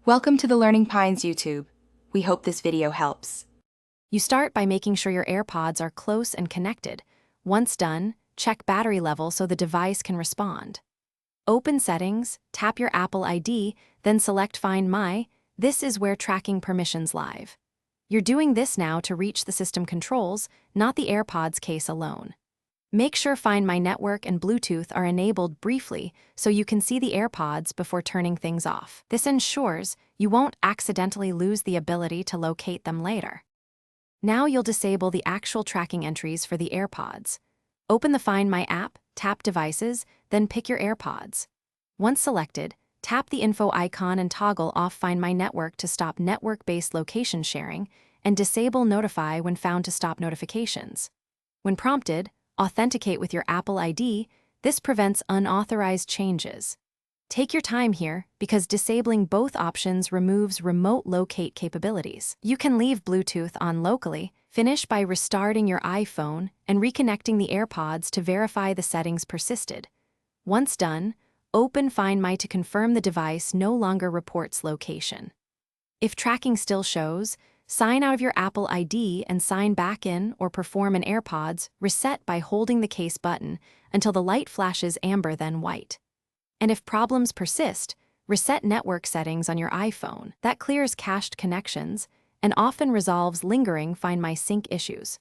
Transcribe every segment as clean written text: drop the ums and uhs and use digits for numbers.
Welcome to the Learning Pines YouTube. We hope this video helps. You start by making sure your Airpods are close and connected. Once done, check battery level so the device can respond. Open Settings, tap your Apple ID, then select Find My. This is where tracking permissions live. You're doing this now to reach the system controls, not the Airpods case alone. Make sure Find My Network and Bluetooth are enabled briefly so you can see the Airpods before turning things off. This ensures you won't accidentally lose the ability to locate them later. Now you'll disable the actual tracking entries for the Airpods. Open the Find My app, tap Devices, then pick your Airpods. Once selected, tap the info icon and toggle off Find My Network to stop network-based location sharing, and disable Notify when found to stop notifications. When prompted, authenticate with your Apple ID. This prevents unauthorized changes. Take your time here because disabling both options removes remote locate capabilities. You can leave Bluetooth on locally, finish by restarting your iPhone and reconnecting the Airpods to verify the settings persisted. Once done, open Find My to confirm the device no longer reports location. If tracking still shows, sign out of your Apple ID and sign back in or perform an Airpods reset by holding the case button until the light flashes amber then white. And if problems persist, reset network settings on your iPhone. That clears cached connections and often resolves lingering Find My sync issues.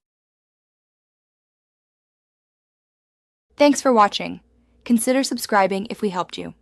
Thanks for watching. Consider subscribing if we helped you.